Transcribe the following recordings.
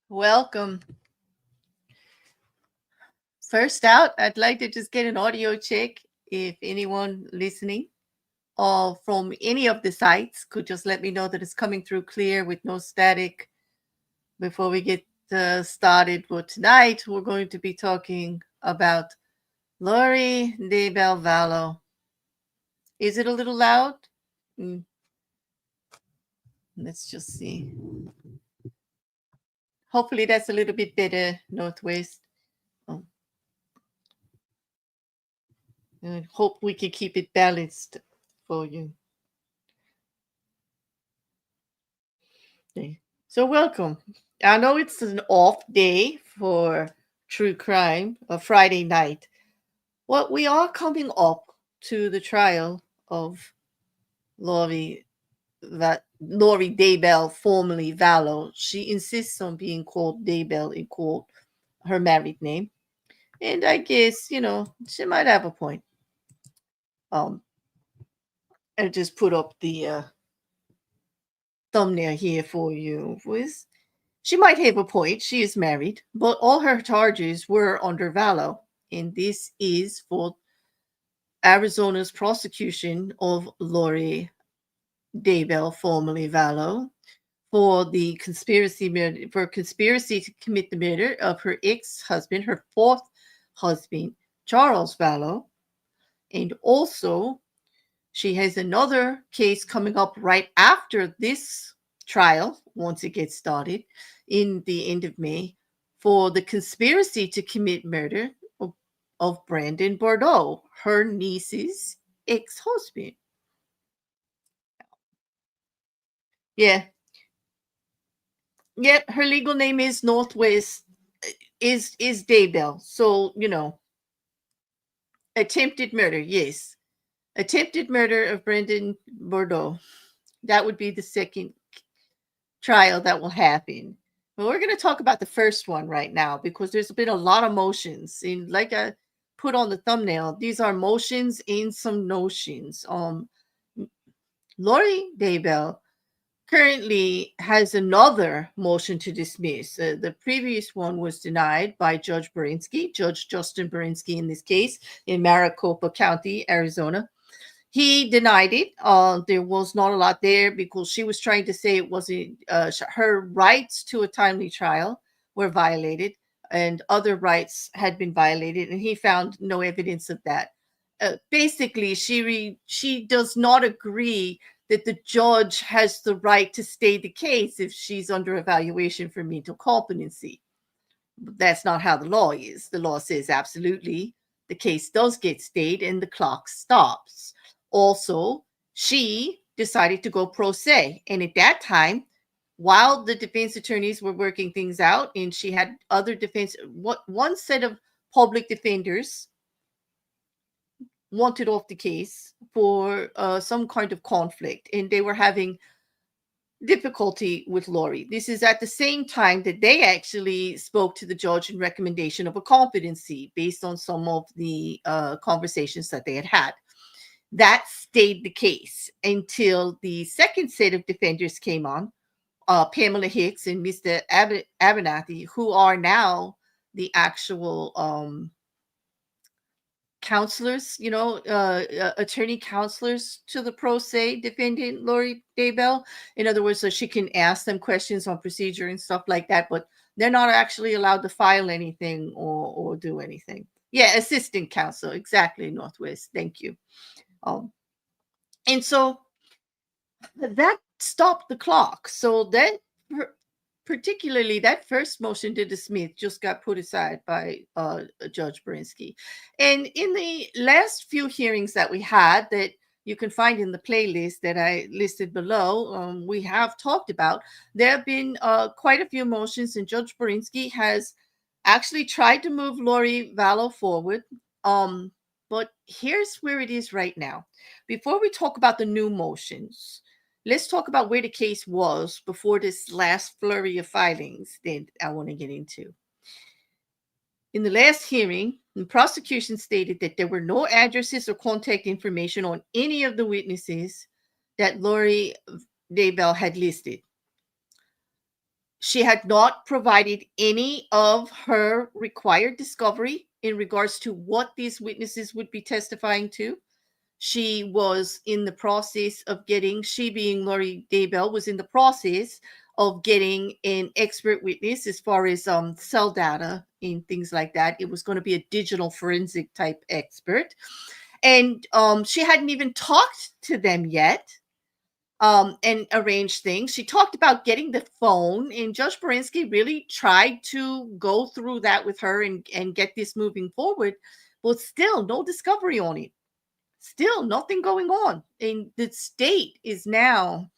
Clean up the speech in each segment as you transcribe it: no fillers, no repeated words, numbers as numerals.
Welcome. First out, I'd like to just get an audio check if anyone listening or from any of the sites could just let me know that it's coming through clear with no static before we get started. Well, tonight we're going to be talking about Lori Daybell Vallow. Is it a little loud? Mm, let's just see. Hopefully that's a little bit better, Northwest. Oh, I hope we can keep it balanced for you. Okay. So welcome. I know it's an off day for true crime, a Friday night. Well, we are coming up to the trial of Lori Lori Daybell, formerly Vallow. She insists on being called Daybell in court, her married name. And I guess, she might have a point. Um, I just put up the thumbnail here for you. She might have a point. She is married, but all her charges were under Vallow. And this is for Arizona's prosecution of Lori Daybell, formerly Vallow, for the conspiracy to commit the murder of her ex-husband, her fourth husband, Charles Vallow. And also, she has another case coming up right after this trial, once it gets started, in the end of May, for the conspiracy to commit murder of Brandon Bordeaux, her niece's ex-husband. Yeah. Yeah, her legal name is Northwest is Daybell. So, attempted murder, yes. Attempted murder of Brandon Bordeaux. That would be the second trial that will happen. But we're going to talk about the first one right now because there's been a lot of motions. And like I put on the thumbnail, these are motions and some notions. Lori Daybell currently has another motion to dismiss. The previous one was denied by Judge Justin Berinsky in this case, in Maricopa County, Arizona. He denied it. There was not a lot there because she was trying to say it wasn't her rights to a timely trial were violated and other rights had been violated, and he found no evidence of that. Basically, she does not agree that the judge has the right to stay the case if she's under evaluation for mental competency. That's not how the law is. The law says absolutely the case does get stayed and the clock stops. Also, she decided to go pro se. And at that time, while the defense attorneys were working things out and she had other one set of public defenders wanted off the case for some kind of conflict, and they were having difficulty with Lori. This is at the same time that they actually spoke to the judge in recommendation of a competency based on some of the conversations that they had had. That stayed the case until the second set of defenders came on, Pamela Hicks and Mr. Abernathy, who are now the actual counselors, attorney counselors to the pro se defendant Lori Daybell. In other words, so she can ask them questions on procedure and stuff like that, but they're not actually allowed to file anything or do anything. Yeah, assistant counsel, exactly, Northwest. Thank you. And so that stopped the clock. So that particularly that first motion to dismiss just got put aside by Judge Berinsky. And in the last few hearings that we had that you can find in the playlist that I listed below, we have talked about, there have been quite a few motions, and Judge Berinsky has actually tried to move Lori Vallow forward. But here's where it is right now. Before we talk about the new motions, let's talk about where the case was before this last flurry of filings that I want to get into. In the last hearing, the prosecution stated that there were no addresses or contact information on any of the witnesses that Lori Daybell had listed. She had not provided any of her required discovery in regards to what these witnesses would be testifying to. She was in the process of getting, she being Lori Daybell, was in the process of getting an expert witness as far as cell data and things like that. It was going to be a digital forensic type expert. And she hadn't even talked to them yet and arranged things. She talked about getting the phone, and Judge Borinsky really tried to go through that with her and get this moving forward, but still no discovery on it. Still nothing going on. And the state is now,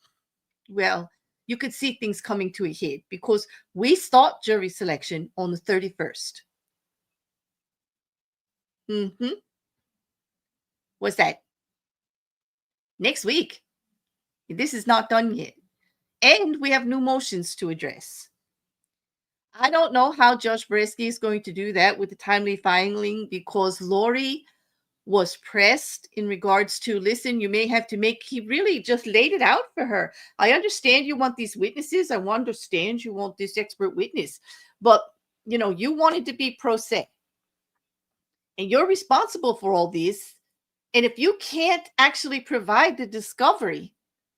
well, you could see things coming to a head because we start jury selection on the 31st. What's that? Next week. This is not done yet. And we have new motions to address. I don't know how Judge Bresky is going to do that with the timely filing because Lori was pressed in regards to, listen, you may have to make, he really just laid it out for her. I understand you want these witnesses. I understand you want this expert witness, but you wanted to be pro se and you're responsible for all this. And if you can't actually provide the discovery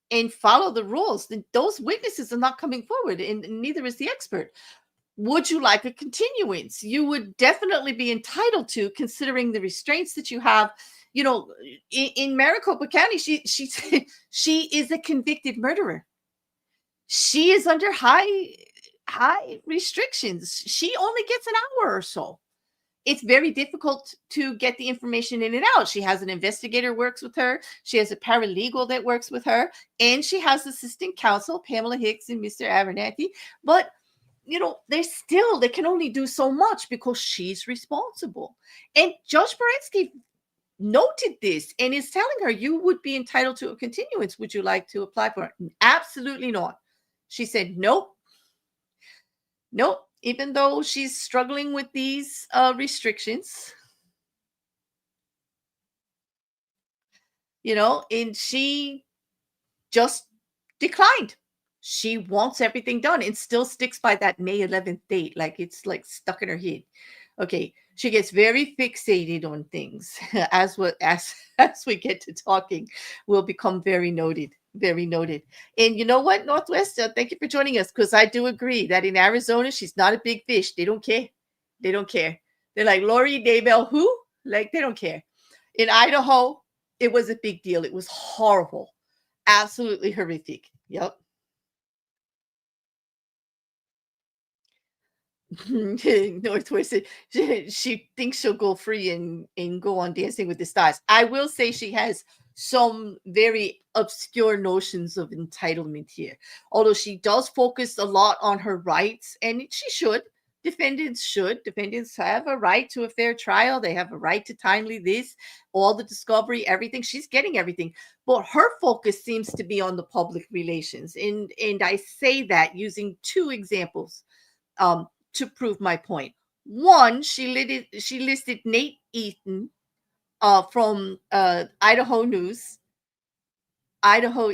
and follow the rules, then those witnesses are not coming forward and neither is the expert. Would you like a continuance? You would definitely be entitled to, considering the restraints that you have. In Maricopa County, she she is a convicted murderer. She is under high restrictions. She only gets an hour or so. It's very difficult to get the information in and out. She has an investigator works with her. She has a paralegal that works with her, and she has assistant counsel Pamela Hicks and Mr. Abernathy. But they can only do so much because she's responsible. And Judge Borinsky noted this and is telling her, you would be entitled to a continuance. Would you like to apply for it? Absolutely not. She said, nope. Even though she's struggling with these restrictions, and she just declined. She wants everything done and still sticks by that May 11th date. Like it's like stuck in her head. Okay. She gets very fixated on things as we get to talking, will become very noted. Very noted. And you know what, Northwest, thank you for joining us, because I do agree that in Arizona, she's not a big fish. They don't care. They don't care. They're like, Lori Daybell, who? Like, they don't care. In Idaho, it was a big deal. It was horrible. Absolutely horrific. Yep. Northwest, she thinks she'll go free and go on Dancing with the Stars. I will say she has some very obscure notions of entitlement here, although she does focus a lot on her rights, and she should. Defendants have a right to a fair trial. They have a right to timely this, all the discovery, everything. She's getting everything, but her focus seems to be on the public relations, and I say that using two examples to prove my point. One, she listed Nate Eaton from Idaho East Idaho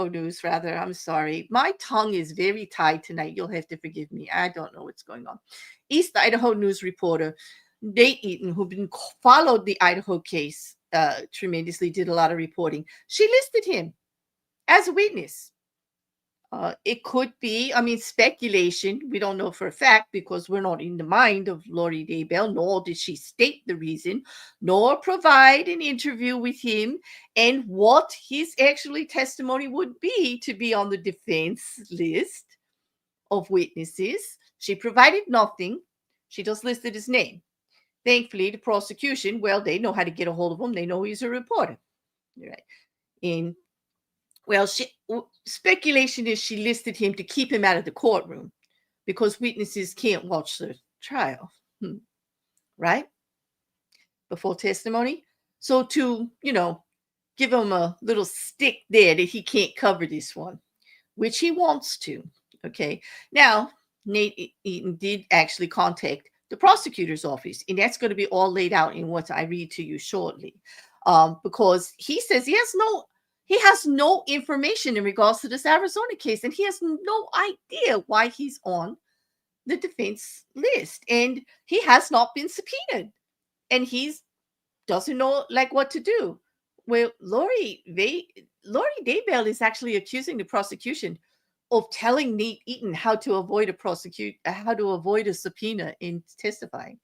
News, rather. I'm sorry. My tongue is very tied tonight. You'll have to forgive me. I don't know what's going on. East Idaho News reporter Nate Eaton, who followed the Idaho case tremendously, did a lot of reporting. She listed him as a witness. It could be, speculation. We don't know for a fact because we're not in the mind of Lori Daybell, nor did she state the reason, nor provide an interview with him and what his actually testimony would be to be on the defense list of witnesses. She provided nothing. She just listed his name. Thankfully, the prosecution, well, they know how to get a hold of him. They know he's a reporter. Right. And well, speculation is she listed him to keep him out of the courtroom because witnesses can't watch the trial, right? Before testimony. So to, give him a little stick there that he can't cover this one, which he wants to. Okay. Now, Nate Eaton did actually contact the prosecutor's office, and that's going to be all laid out in what I read to you shortly. Because he says he He has no information in regards to this Arizona case, and he has no idea why he's on the defense list, and he has not been subpoenaed, and he's doesn't know like what to do. Well, Lori Daybell is actually accusing the prosecution of telling Nate Eaton how to avoid a subpoena in testifying,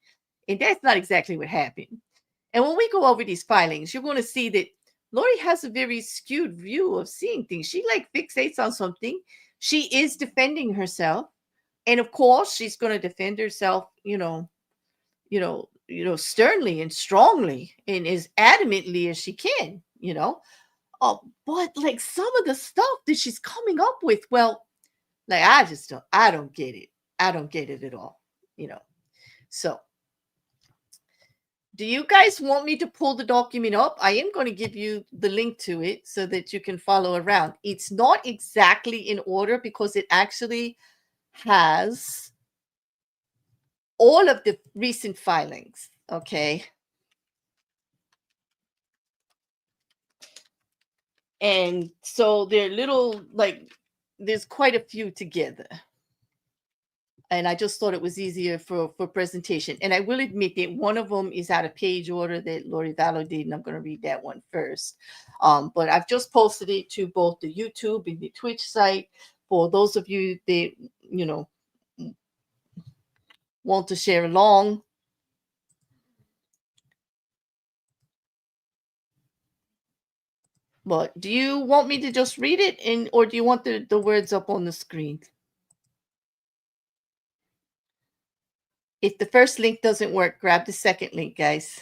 and that's not exactly what happened. And when we go over these filings, you're going to see that Lori has a very skewed view of seeing things. She like fixates on something. She is defending herself, and of course, she's going to defend herself. Sternly and strongly, and as adamantly as she can. But like some of the stuff that she's coming up with, well, like I don't get it. I don't get it at all. You know. So do you guys want me to pull the document up? I am going to give you the link to it so that you can follow around. It's not exactly in order because it actually has all of the recent filings. Okay. And so they're little, like, there's quite a few together. And I just thought it was easier for presentation. And I will admit that one of them is out of page order that Lori Vallow did, and I'm going to read that one first. But I've just posted it to both the YouTube and the Twitch site for those of you that, want to share along. But do you want me to just read it, or do you want the words up on the screen? If the first link doesn't work, grab the second link, guys.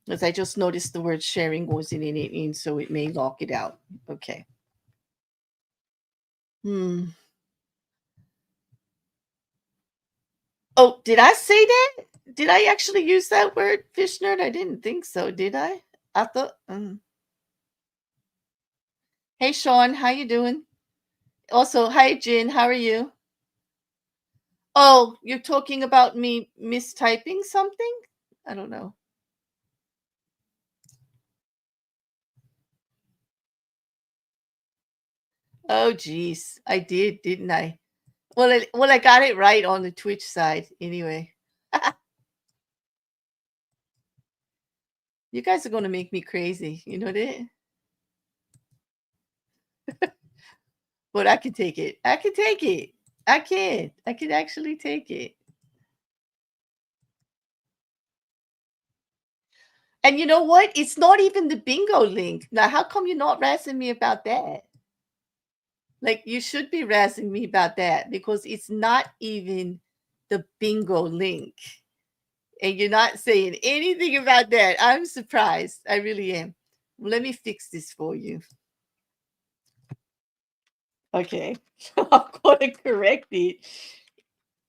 Because I just noticed the word sharing wasn't in it, and so it may lock it out. Okay. Oh, did I say that? Did I actually use that word, fish nerd? I didn't think so, did I? I thought. Hey, Sean, how you doing? Also, hi, Jin. How are you? Oh, you're talking about me mistyping something? I don't know. Oh, geez. I did, didn't I? Well, I got it right on the Twitch side anyway. You guys are going to make me crazy. You know that? But I can take it. I can take it. I can. I can actually take it. And you know what? It's not even the bingo link. Now, how come you're not razzing me about that? Like, you should be razzing me about that because it's not even the bingo link. And you're not saying anything about that. I'm surprised. I really am. Let me fix this for you. Okay. I'm going to correct it.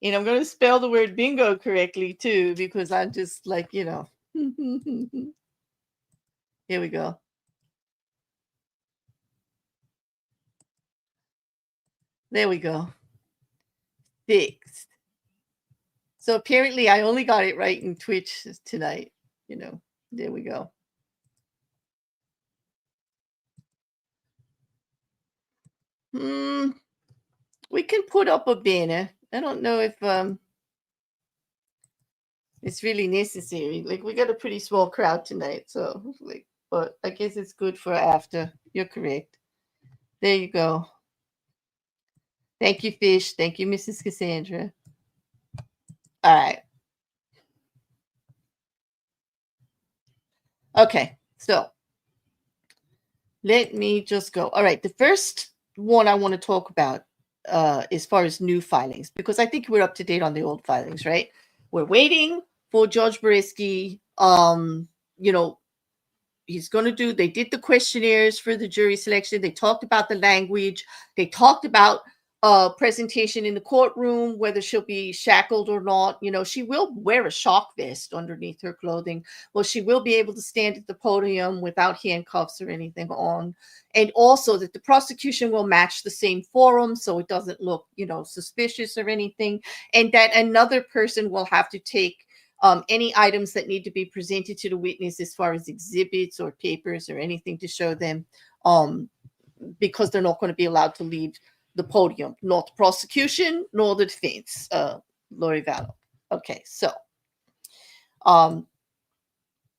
And I'm going to spell the word bingo correctly too, because I'm just like, Here we go. There we go. Fixed. So apparently I only got it right in Twitch tonight. There we go. We can put up a banner. I don't know if it's really necessary. Like, we got a pretty small crowd tonight, so but I guess it's good for after. You're correct. There you go. Thank you, Fish. Thank you, Mrs. Cassandra. All right. Okay, so let me just go. All right, the first one I want to talk about as far as new filings, because I think we're up to date on the old filings, right? We're waiting for Judge Beresky. They did the questionnaires for the jury selection. They talked about the language. They talked about presentation in the courtroom, whether she'll be shackled or not. She will wear a shock vest underneath her clothing. Well, she will be able to stand at the podium without handcuffs or anything on. And also that the prosecution will match the same forum so it doesn't look, suspicious or anything. And that another person will have to take any items that need to be presented to the witness as far as exhibits or papers or anything to show them because they're not going to be allowed to leave the podium, not the prosecution nor the defense. Lori Vallow. Okay, so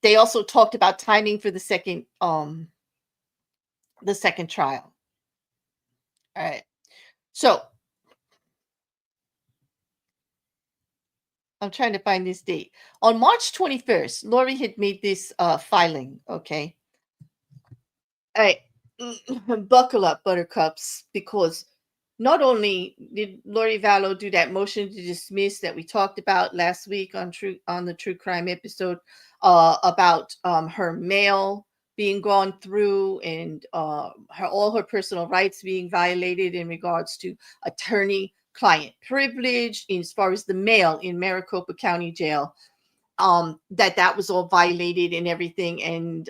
they also talked about timing for the second trial. All right, so I'm trying to find this date. On March 21st, Lori had made this filing. Okay, all right. Buckle up, buttercups, because not only did Lori Vallow do that motion to dismiss that we talked about last week on the true crime episode about her mail being gone through and all her personal rights being violated in regards to attorney-client privilege, as far as the mail in Maricopa County Jail, that was all violated and everything, and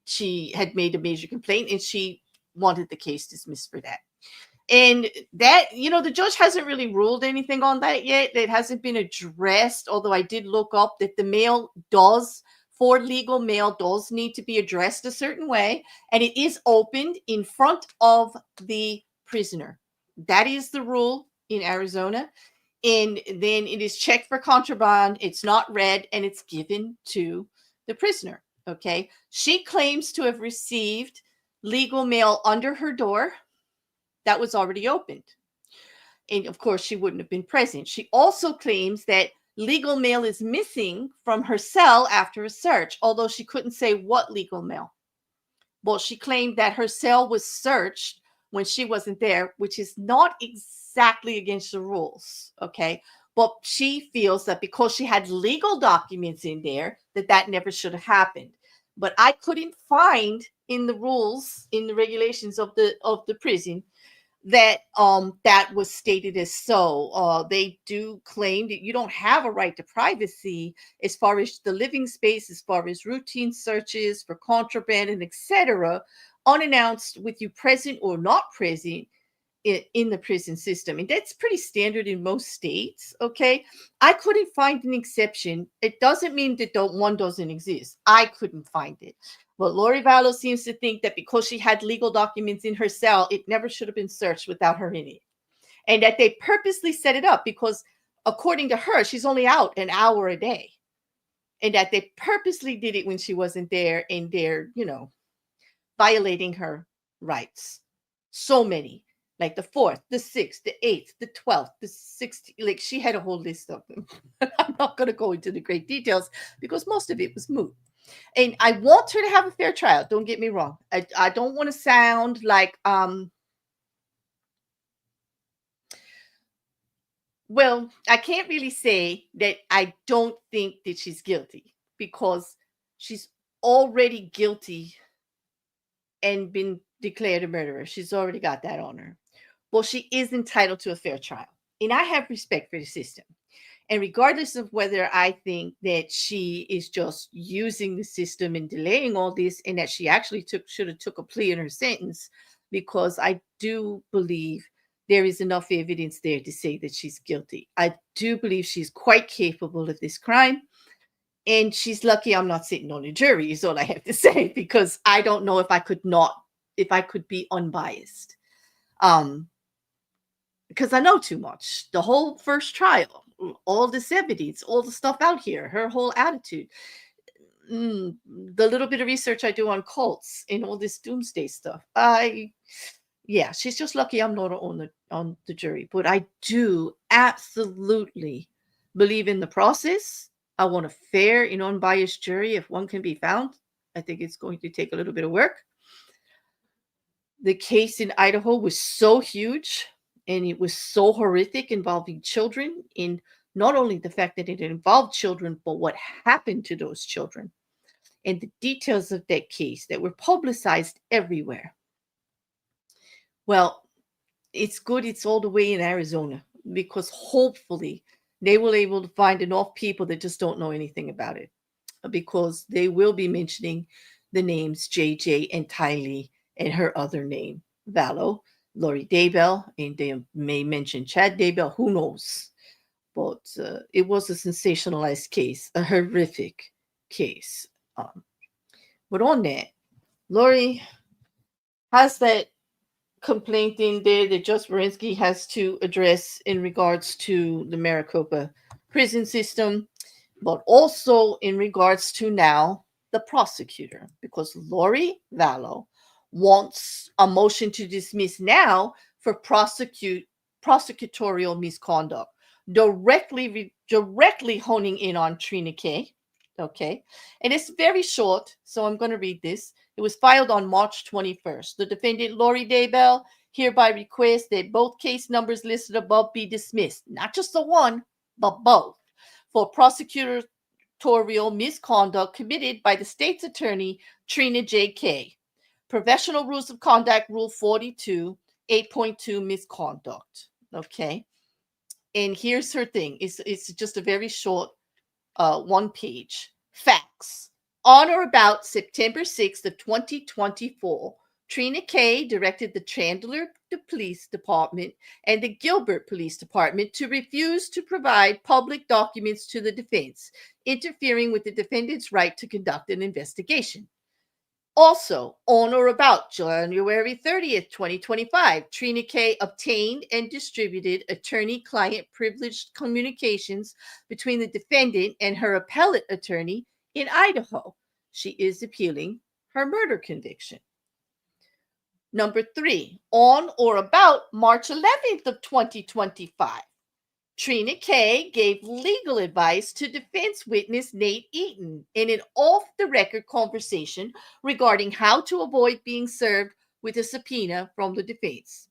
she had made a major complaint and she wanted the case dismissed for that. And that, the judge hasn't really ruled anything on that yet. It hasn't been addressed, although I did look up that the mail for legal mail does need to be addressed a certain way, and it is opened in front of the prisoner. That is the rule in Arizona. And then it is checked for contraband, it's not read, and it's given to the prisoner. Okay. She claims to have received legal mail under her door that was already opened. And of course, she wouldn't have been present. She also claims that legal mail is missing from her cell after a search, although she couldn't say what legal mail. Well, she claimed that her cell was searched when she wasn't there, which is not exactly against the rules. Okay. But she feels that because she had legal documents in there, that never should have happened. But I couldn't find in the rules, in the regulations of the prison, that that was stated as so. They do claim that you don't have a right to privacy as far as the living space, as far as routine searches for contraband and etc., unannounced with you present or not present in the prison system. And that's pretty standard in most states. Okay. I couldn't find an exception. It doesn't mean that one doesn't exist. I couldn't find it. But Lori Vallow seems to think that because she had legal documents in her cell, it never should have been searched without her in it. And that they purposely set it up because, according to her, she's only out an hour a day. And that they purposely did it when she wasn't there, and they're, violating her rights. So many. Like the 4th, the 6th, the 8th, the 12th, the 16th. Like, she had a whole list of them. I'm not going to go into the great details because most of it was moot. And I want her to have a fair trial. Don't get me wrong. I don't want to sound like, well, I can't really say that I don't think that she's guilty, because she's already guilty and been declared a murderer. She's already got that on her. Well, she is entitled to a fair trial. And I have respect for the system. And regardless of whether I think that she is just using the system and delaying all this, and that she actually should have took a plea in her sentence, because I do believe there is enough evidence there to say that she's guilty. I do believe she's quite capable of this crime. And she's lucky I'm not sitting on a jury, is all I have to say, because I don't know if I could be unbiased. Because I know too much. The whole first trial, all this evidence, all the stuff out here, her whole attitude, the little bit of research I do on cults and all this doomsday stuff. She's just lucky I'm not on the jury. But I do absolutely believe in the process. I want a fair and unbiased jury if one can be found. I think it's going to take a little bit of work. The case in Idaho was so huge, and it was so horrific, involving children, in not only the fact that it involved children, but what happened to those children and the details of that case that were publicized everywhere. Well, it's good it's all the way in Arizona, because hopefully they will able to find enough people that just don't know anything about it, because they will be mentioning the names JJ and Tylee and her other name, Vallow, Lori Daybell, and they may mention Chad Daybell, who knows. But it was a sensationalized case, a horrific case. But on that, Lori has that complaint in there that Judge Berinsky has to address in regards to the Maricopa prison system, but also in regards to now the prosecutor, because Lori Vallow wants a motion to dismiss now for prosecutorial misconduct, directly honing in on Trina K. Okay, and it's very short, so I'm going to read this. It was filed on March 21st. The defendant, Lori Daybell, hereby requests that both case numbers listed above be dismissed, not just the one, but both, for prosecutorial misconduct committed by the state's attorney, Trina J.K. Professional Rules of Conduct, Rule 42, 8.2, misconduct. Okay. And here's her thing. It's just a very short one page. Facts. On or about September 6th of 2024, Trina K directed the Chandler Police Department and the Gilbert Police Department to refuse to provide public documents to the defense, interfering with the defendant's right to conduct an investigation. Also, on or about January 30th, 2025, Trina K obtained and distributed attorney-client privileged communications between the defendant and her appellate attorney in Idaho. She is appealing her murder conviction. Number 3, on or about March 11th of 2025, Trina K gave legal advice to defense witness Nate Eaton in an off-the-record conversation regarding how to avoid being served with a subpoena from the defense.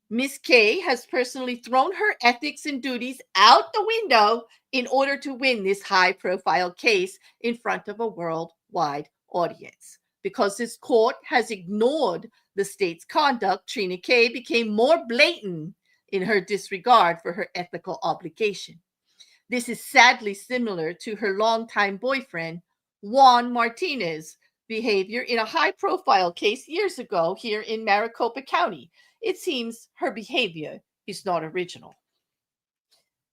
Ms. K has personally thrown her ethics and duties out the window in order to win this high-profile case in front of a worldwide audience. Because this court has ignored the state's conduct, Trina K became more blatant in her disregard for her ethical obligation. This is sadly similar to her longtime boyfriend, Juan Martinez, behavior in a high-profile case years ago here in Maricopa County. It seems her behavior is not original.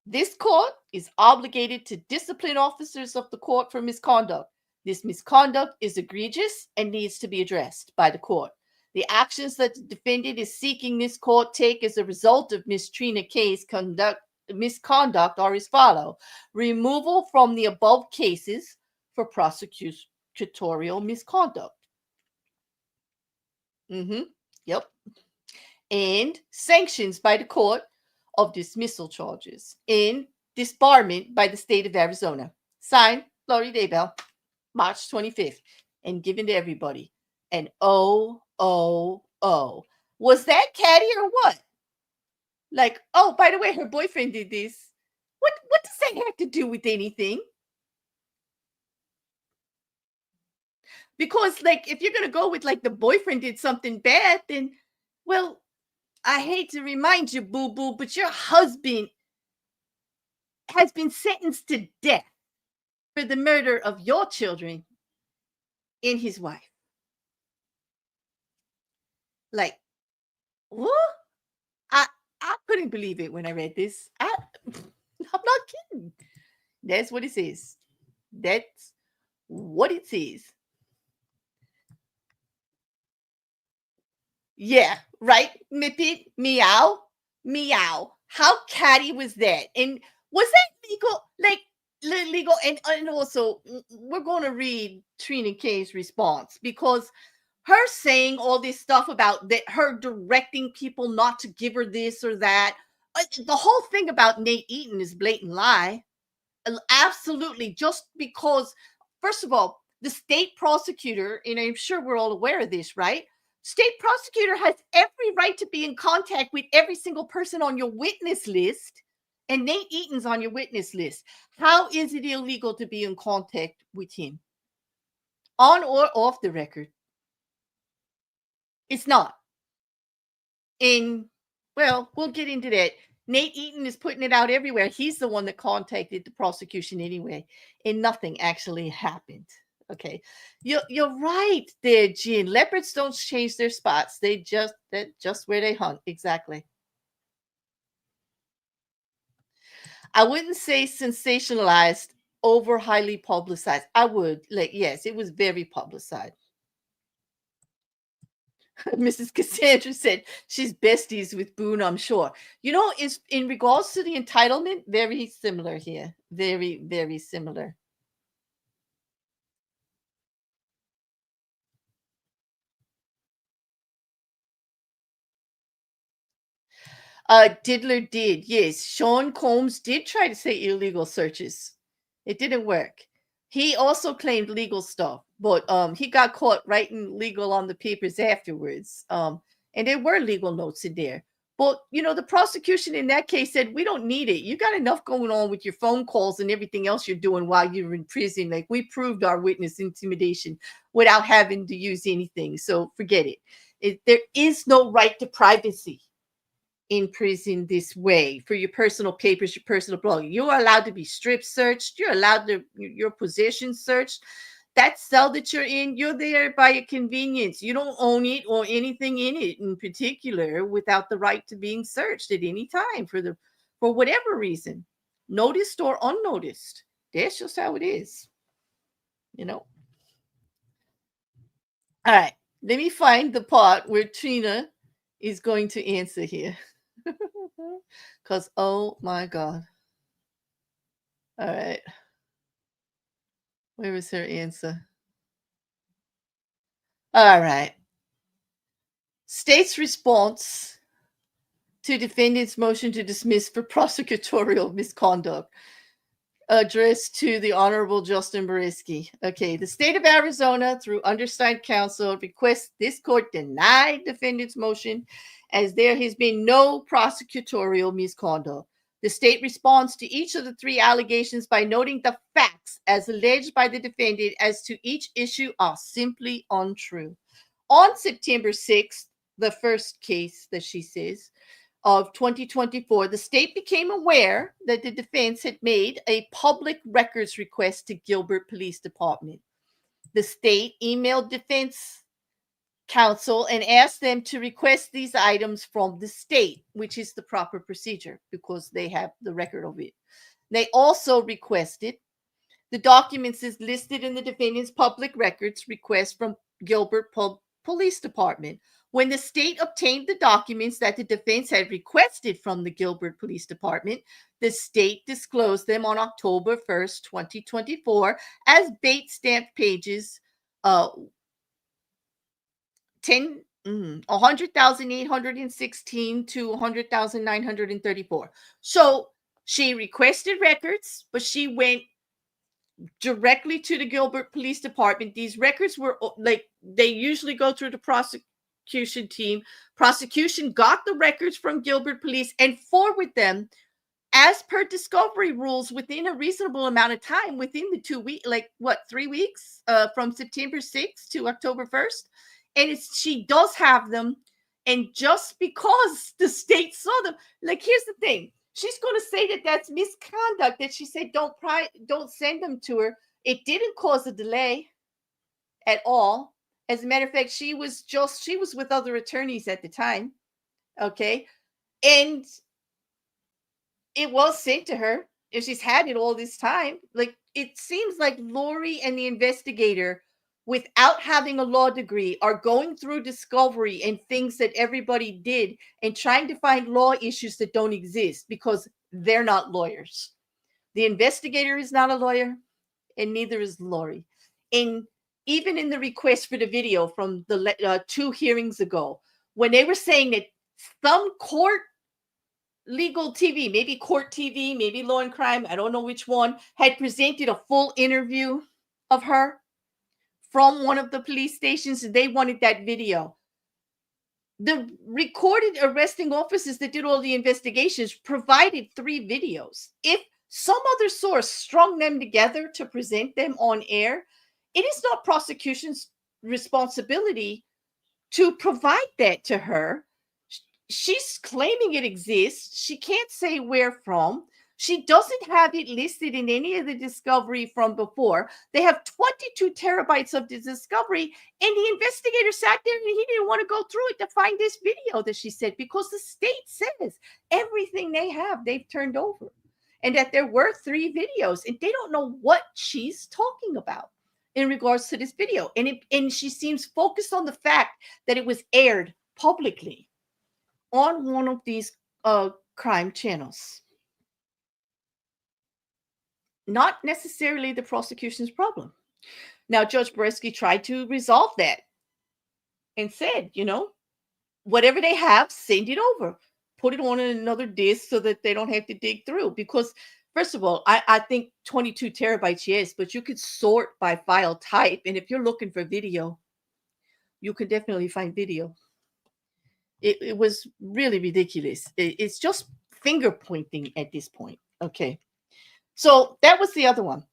This court is obligated to discipline officers of the court for misconduct. This misconduct is egregious and needs to be addressed by the court. The actions that the defendant is seeking this court take as a result of Ms. Trina K's misconduct are as follow: removal from the above cases for prosecutorial misconduct. Yep. And sanctions by the court of dismissal charges and disbarment by the state of Arizona. Signed, Lori Daybell, March 25th, and given to everybody. And was that catty or what? Like, oh, by the way, her boyfriend did this. What does that have to do with anything? Because, like, if you're gonna go with like the boyfriend did something bad, then, well, I hate to remind you, boo-boo, but your husband has been sentenced to death for the murder of your children and his wife. Like, what? I couldn't believe it when I read this. I'm not kidding. That's what it says. That's what it says. Yeah, right? Mippet, meow, meow. How catty was that? And was that legal? Like, legal? And also, we're going to read Trina K's response, because her saying all this stuff about that, her directing people not to give her this or that. The whole thing about Nate Eaton is blatant lie. Absolutely. Just because, first of all, the state prosecutor, and I'm sure we're all aware of this, right? State prosecutor has every right to be in contact with every single person on your witness list, and Nate Eaton's on your witness list. How is it illegal to be in contact with him? On or off the record? It's not. And, well, we'll get into that. Nate Eaton is putting it out everywhere. He's the one that contacted the prosecution anyway, and nothing actually happened. Okay, you're right there, Jean. Leopards don't change their spots. That's just where they hunt. Exactly. I wouldn't say sensationalized, over highly publicized. I would, like, yes, it was very publicized. Mrs. Cassandra said she's besties with Boone, I'm sure. Is in regards to the entitlement, very similar here. Very, very similar. Diddler did, yes. Sean Combs did try to say illegal searches. It didn't work. He also claimed legal stuff, but he got caught writing legal on the papers afterwards. And there were legal notes in there. But the prosecution in that case said, we don't need it. You got enough going on with your phone calls and everything else you're doing while you're in prison. Like, we proved our witness intimidation without having to use anything. So forget it. There is no right to privacy in prison this way for your personal papers, your personal blogging. You're allowed to be strip searched. You're allowed to your possessions searched. That cell that you're in, you're there by a convenience. You don't own it or anything in it in particular without the right to being searched at any time for whatever reason, noticed or unnoticed. That's just how it is. You know. All right. Let me find the part where Trina is going to answer here. Because, oh my God. All right. Where was her answer? All right. State's response to defendant's motion to dismiss for prosecutorial misconduct, addressed to the Honorable Justin Beriski. Okay, the state of Arizona, through undersigned counsel, requests this court deny defendant's motion as there has been no prosecutorial misconduct. The state responds to each of the three allegations by noting the facts as alleged by the defendant as to each issue are simply untrue. On September 6th, the first case that she says, of 2024, the state became aware that the defense had made a public records request to Gilbert Police Department. The state emailed defense counsel and asked them to request these items from the state, which is the proper procedure because they have the record of it. They also requested the documents is listed in the defendant's public records request from Gilbert Police Department. When the state obtained the documents that the defense had requested from the Gilbert Police Department, the state disclosed them on October 1st, 2024, as bait stamped pages 100,816 to 100,934. So she requested records, but she went directly to the Gilbert Police Department. These records were like, they usually go through the prosecution team. Prosecution got the records from Gilbert Police and forwarded them as per discovery rules within a reasonable amount of time, within the 2 weeks, like what, 3 weeks, from September 6th to October 1st. And she does have them. And just because the state saw them, like, here's the thing. She's going to say that that's misconduct, that she said don't send them to her. It didn't cause a delay at all. As a matter of fact, she was with other attorneys at the time. Okay. And it was sent to her, if she's had it all this time. Like, it seems like Lori and the investigator, without having a law degree, are going through discovery and things that everybody did and trying to find law issues that don't exist because they're not lawyers. The investigator is not a lawyer, and neither is Lori. And even in the request for the video from the 2 hearings ago, when they were saying that some court legal TV, maybe court TV, maybe Law and Crime, I don't know which one, had presented a full interview of her from one of the police stations, and they wanted that video. The recorded arresting officers that did all the investigations provided 3 videos. If some other source strung them together to present them on air, it is not prosecution's responsibility to provide that to her. She's claiming it exists. She can't say where from. She doesn't have it listed in any of the discovery from before. They have 22 terabytes of the discovery, and the investigator sat there and he didn't want to go through it to find this video that she said, because the state says everything they have, they've turned over, and that there were 3 videos, and they don't know what she's talking about. in regards to this video. And she seems focused on the fact that it was aired publicly on one of these crime channels. Not necessarily the prosecution's problem. Now, Judge Bresky tried to resolve that and said, whatever they have, send it over. Put it on another disk so that they don't have to dig through. Because, first of all, I think 22 terabytes, yes, but you could sort by file type. And if you're looking for video, you could definitely find video. It was really ridiculous. It's just finger pointing at this point. Okay. So that was the other one.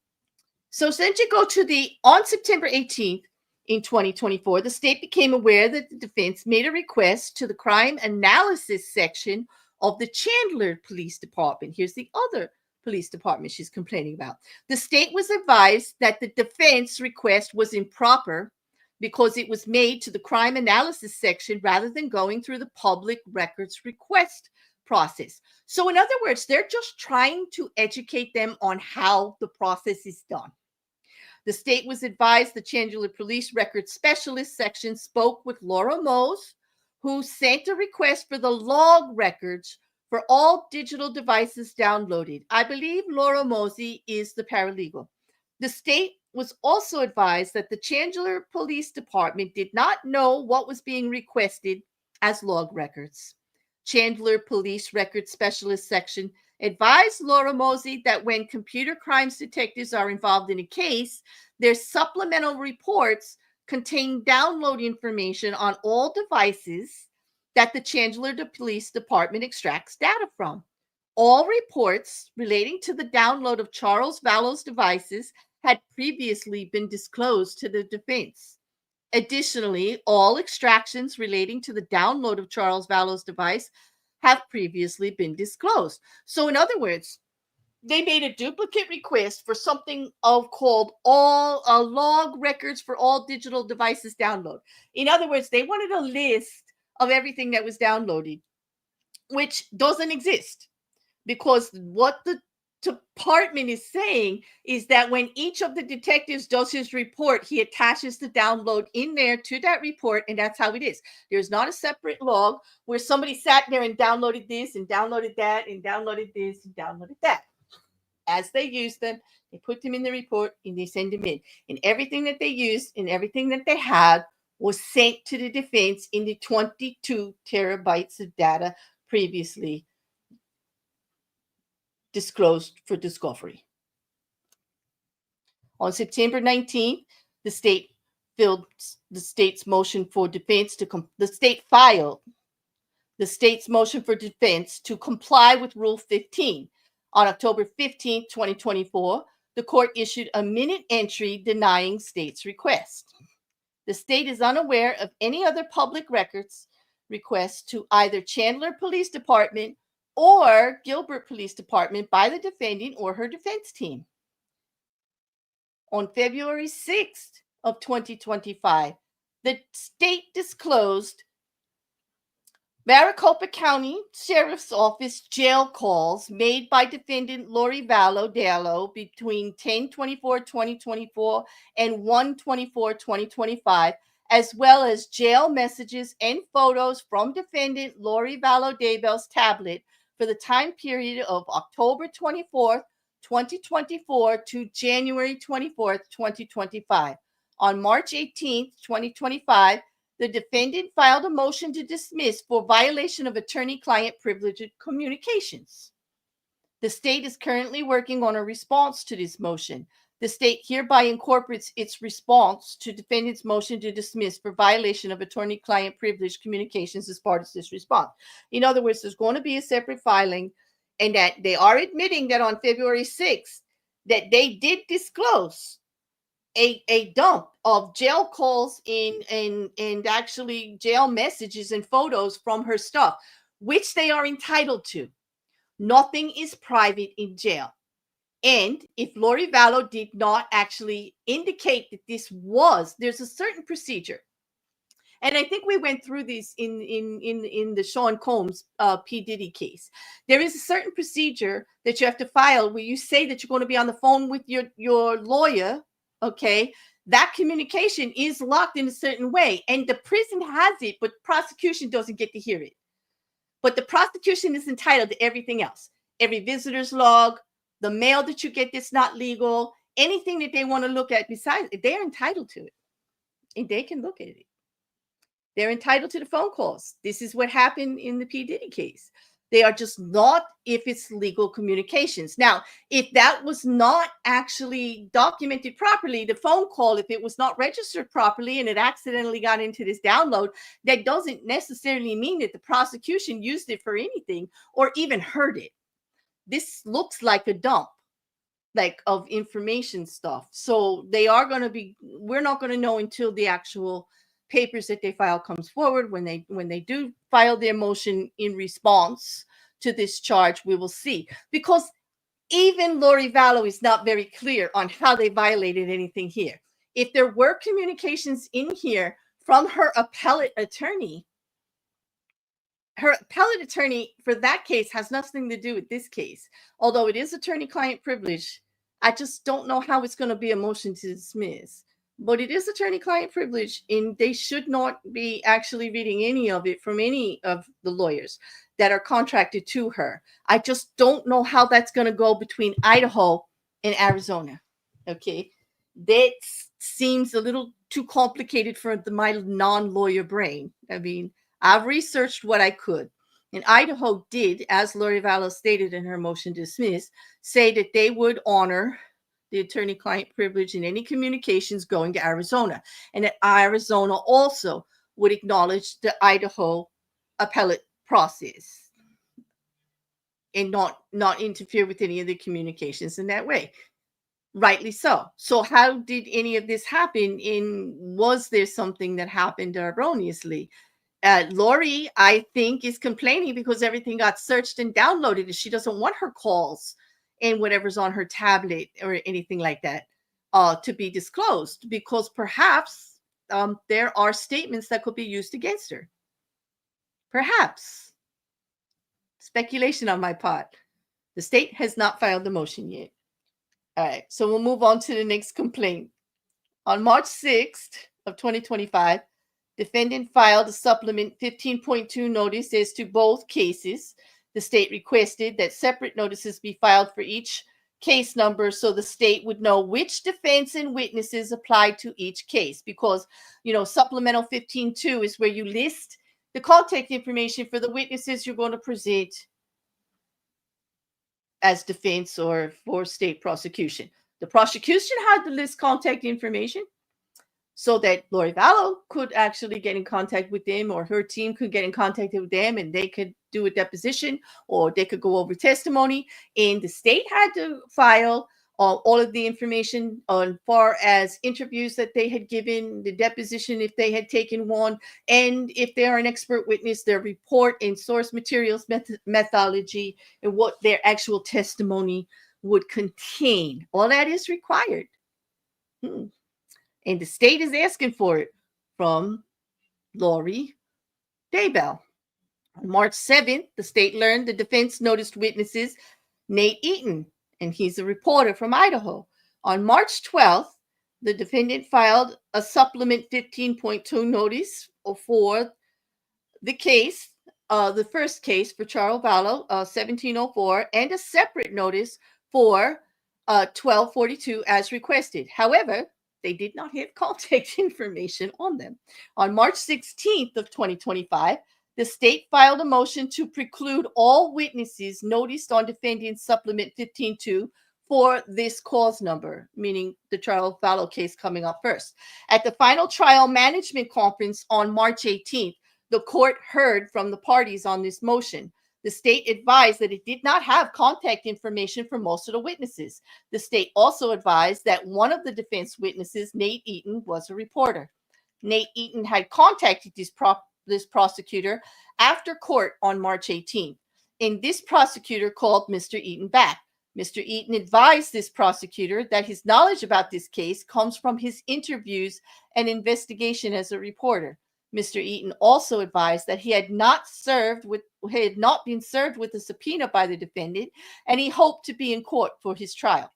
So since you go to on September 18th in 2024, the state became aware that the defense made a request to the crime analysis section of the Chandler Police Department. Here's the other police department she's complaining about. The state was advised that the defense request was improper because it was made to the crime analysis section rather than going through the public records request process. So in other words, they're just trying to educate them on how the process is done. The state was advised the Chandler Police Records Specialist section spoke with Laura Mose, who sent a request for the log records for all digital devices downloaded. I believe Laura Mosey is the paralegal. The state was also advised that the Chandler Police Department did not know what was being requested as log records. Chandler Police Records Specialist section advised Laura Mosey that when computer crimes detectives are involved in a case, their supplemental reports contain download information on all devices that the Chandler Police Department extracts data from. All reports relating to the download of Charles Vallow's devices had previously been disclosed to the defense. Additionally, all extractions relating to the download of Charles Vallow's device have previously been disclosed. So in other words, they made a duplicate request for something called all log records for all digital devices download. In other words, they wanted a list of everything that was downloaded, which doesn't exist, because what the department is saying is that when each of the detectives does his report, he attaches the download in there to that report, and that's how it is. There's not a separate log where somebody sat there and downloaded this and downloaded that and downloaded this and downloaded that. As they use them, they put them in the report and they send them in. And everything that they used and everything that they had was sent to the defense in the 22 terabytes of data previously disclosed for discovery. On September 19th, the state filed the state's motion for defense the state filed the state's motion for defense to comply with Rule 15. On October 15th, 2024, the court issued a minute entry denying state's request. The state is unaware of any other public records requests to either Chandler Police Department or Gilbert Police Department by the defendant or her defense team. On February 6th of 2025, the state disclosed Maricopa County Sheriff's Office jail calls made by defendant Lori Vallow between 10/24/2024 and 1/24/2025, as well as jail messages and photos from defendant Lori Vallow Daybell's tablet for the time period of October 24th, 2024 to January 24th, 2025. On March 18th, 2025, the defendant filed a motion to dismiss for violation of attorney-client privilege communications. The state is currently working on a response to this motion. The state hereby incorporates its response to defendant's motion to dismiss for violation of attorney-client privilege communications as part of this response. In other words, there's going to be a separate filing, and that they are admitting that on February 6th, that they did disclose a dump of jail calls and actually jail messages and photos from her stuff, which they are entitled to. Nothing is private in jail. And if Lori Vallow did not actually indicate that there's a certain procedure. And I think we went through this in the Sean Combs P. Diddy case. There is a certain procedure that you have to file where you say that you're going to be on the phone with your lawyer, okay, that communication is locked in a certain way, and the prison has it, but prosecution doesn't get to hear it. But the prosecution is entitled to everything else. Every visitor's log, the mail that you get that's not legal, anything that they want to look at besides, they're entitled to it. And they can look at it. They're entitled to the phone calls. This is what happened in the P. Diddy case. They are just not if it's legal communications. Now, if that was not actually documented properly, the phone call, if it was not registered properly and it accidentally got into this download, that doesn't necessarily mean that the prosecution used it for anything or even heard it. This looks like a dump, like, of information stuff. So they are going to be, we're not going to know until the actual papers that they file comes forward. When they do file their motion in response to this charge, we will see. Because even Lori Vallow is not very clear on how they violated anything here. If there were communications in here from her appellate attorney for that case has nothing to do with this case. Although it is attorney-client privilege, I just don't know how it's going to be a motion to dismiss. But it is attorney-client privilege, and they should not be actually reading any of it from any of the lawyers that are contracted to her. I just don't know how that's going to go between Idaho and Arizona. Okay, that seems a little too complicated for my non-lawyer brain. I mean, I've researched what I could. And Idaho did, as Lori Vallow stated in her motion to dismiss, say that they would honor the attorney-client privilege in any communications going to Arizona, and that Arizona also would acknowledge the Idaho appellate process and not interfere with any of the communications in that way. Rightly so. So how did any of this happen? Was there something that happened erroneously? Lori, I think, is complaining because everything got searched and downloaded, and she doesn't want her calls and whatever's on her tablet or anything like that to be disclosed, because perhaps there are statements that could be used against her. Perhaps. Speculation on my part. The state has not filed the motion yet. All right, so we'll move on to the next complaint. On March 6th of 2025, defendant filed a supplement 15.2 notice as to both cases. The state requested that separate notices be filed for each case number so the state would know which defense and witnesses applied to each case, because, supplemental 15.2 is where you list the contact information for the witnesses you're going to present as defense or for state prosecution. The prosecution had to list contact information so that Lori Vallow could actually get in contact with them, or her team could get in contact with them, and they could do a deposition, or they could go over testimony. And the state had to file all of the information on far as interviews that they had given, the deposition if they had taken one, and if they are an expert witness, their report and source materials methodology and what their actual testimony would contain. All that is required. And the state is asking for it from Lori Daybell. On March 7th, the state learned the defense noticed witnesses Nate Eaton, and he's a reporter from Idaho. On March 12th, the defendant filed a supplement 15.2 notice for the case, the first case for Charles Vallow, 1704, and a separate notice for 1242 as requested. However, they did not have contact information on them. On March 16th of 2025, the state filed a motion to preclude all witnesses noticed on defendant's supplement 15.2 for this cause number, meaning the Charles Vallow case coming up first. At the final trial management conference on March 18th, the court heard from the parties on this motion. The state advised that it did not have contact information for most of the witnesses. The state also advised that one of the defense witnesses, Nate Eaton, was a reporter. Nate Eaton had contacted this prosecutor after court on March 18th, and this prosecutor called Mr. Eaton back. Mr. Eaton advised this prosecutor that his knowledge about this case comes from his interviews and investigation as a reporter. Mr. Eaton also advised that he had not been served with a subpoena by the defendant, and he hoped to be in court for this trial.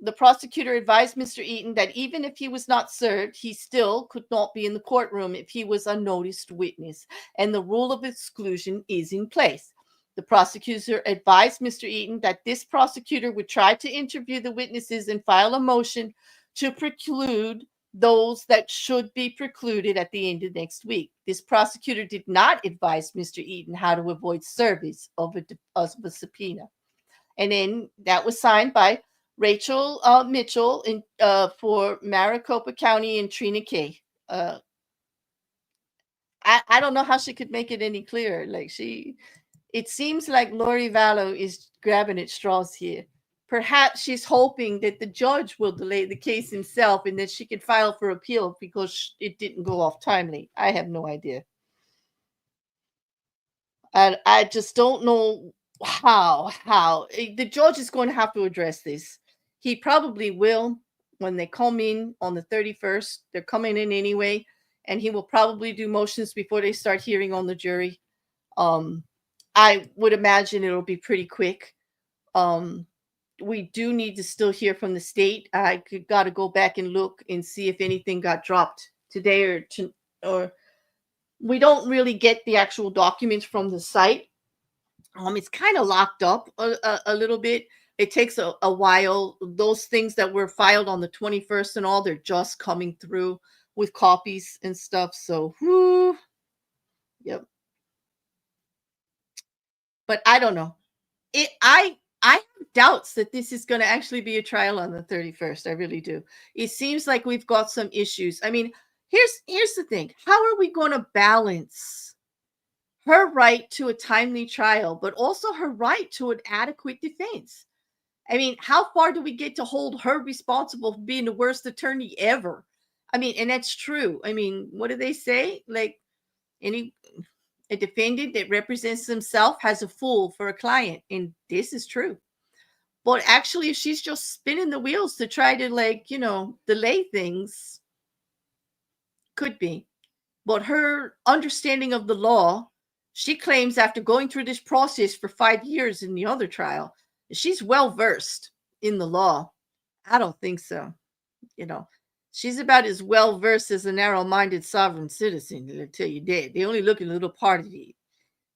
the prosecutor advised Mr. Eaton that even if he was not served, he still could not be in the courtroom if he was a noticed witness, and the rule of exclusion is in place. The prosecutor advised Mr. Eaton that this prosecutor would try to interview the witnesses and file a motion to preclude those that should be precluded at the end of next week. This prosecutor did not advise Mr. Eaton how to avoid service of a subpoena. And then that was signed by Rachel Mitchell for Maricopa County and Trina Kay. I don't know how she could make it any clearer. It seems like Lori Vallow is grabbing at straws here. Perhaps she's hoping that the judge will delay the case himself and that she can file for appeal because it didn't go off timely. I have no idea. And I just don't know how the judge is going to have to address this. He probably will when they come in on the 31st. They're coming in anyway, and he will probably do motions before they start hearing on the jury. I would imagine it'll be pretty quick. We do need to still hear from the state. I got to go back and look and see if anything got dropped today or we don't really get the actual documents from the site. It's kind of locked up a little bit. It takes a while. Those things that were filed on the 21st and all, they're just coming through with copies and stuff. So, yep. But I don't know. I have doubts that this is going to actually be a trial on the 31st. I really do. It seems like we've got some issues. I mean, here's the thing. How are we going to balance her right to a timely trial, but also her right to an adequate defense? I mean, how far do we get to hold her responsible for being the worst attorney ever? I mean, and that's true. I mean, what do they say? Like a defendant that represents himself has a fool for a client, and this is true. But actually, if she's just spinning the wheels to try to delay things, could be. But her understanding of the law, she claims after going through this process for 5 years in the other trial, she's well versed in the law. I don't think so. She's about as well versed as a narrow-minded sovereign citizen. I'll tell you that. They only look at a little part of it.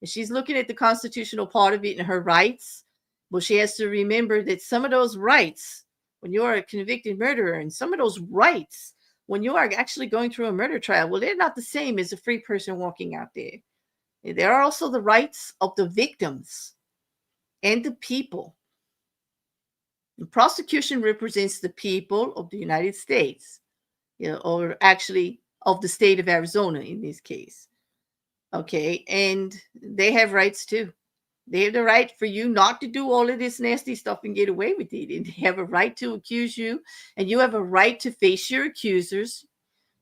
And she's looking at the constitutional part of it and her rights. Well, she has to remember that some of those rights, when you're a convicted murderer, and some of those rights, when you are actually going through a murder trial, well, they're not the same as a free person walking out there. There are also the rights of the victims and the people. The prosecution represents the people of the United States, or actually of the state of Arizona in this case. Okay, and they have rights too. They have the right for you not to do all of this nasty stuff and get away with it. And they have a right to accuse you, and you have a right to face your accusers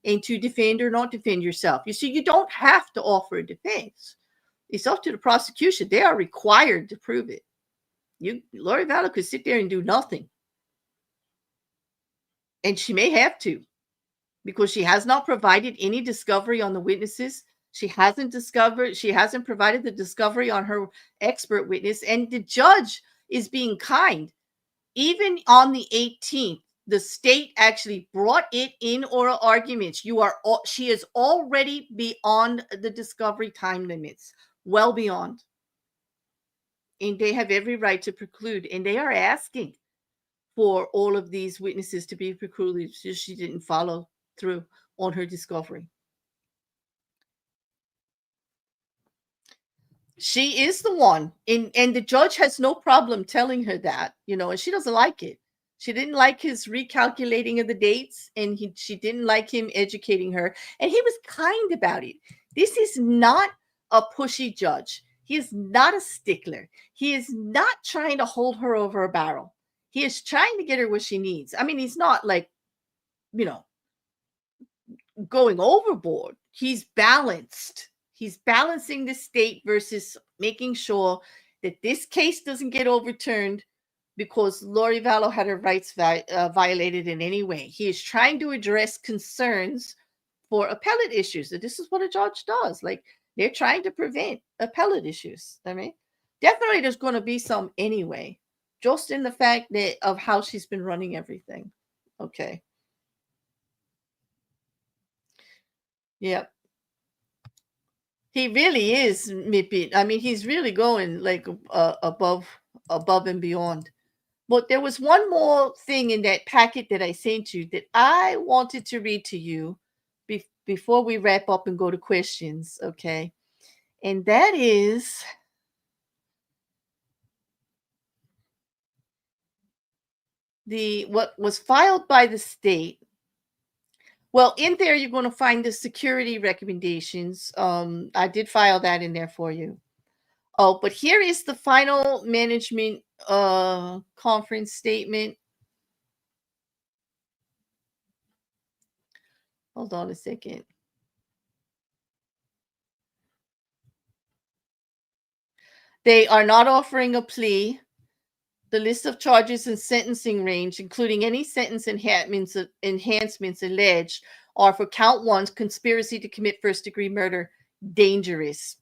and to defend or not defend yourself. You see, you don't have to offer a defense. It's up to the prosecution. They are required to prove it. Lori Vallow could sit there and do nothing. And she may have to, because she has not provided any discovery on the witnesses. She hasn't provided the discovery on her expert witness, and the judge is being kind. Even on the 18th, the state actually brought it in oral arguments. She is already beyond the discovery time limits, well beyond. And they have every right to preclude, and they are asking for all of these witnesses to be precluded if she didn't follow through on her discovery. She is the one, and the judge has no problem telling her that, and she doesn't like it. She didn't like his recalculating of the dates, and she didn't like him educating her, and he was kind about it. This is not a pushy judge. He is not a stickler. He is not trying to hold her over a barrel. He is trying to get her what she needs. I mean, he's not going overboard. He's balanced. He's balancing the state versus making sure that this case doesn't get overturned because Lori Vallow had her rights violated in any way. He is trying to address concerns for appellate issues. This is what a judge does. They're trying to prevent appellate issues. I mean, definitely there's going to be some anyway. just in the fact that of how she's been running everything. Okay. Yep. He really is Mippy. I mean, he's really going like above and beyond. But there was one more thing in that packet that I sent you that I wanted to read to you before we wrap up and go to questions, okay? And that is what was filed by the state. Well, in there you're going to find the security recommendations. I did file that in there for you. Oh, but here is the final management conference statement. Hold on a second. They are not offering a plea. The list of charges and sentencing range, including any sentence enhancements alleged, are for count 1, conspiracy to commit first-degree murder, dangerous.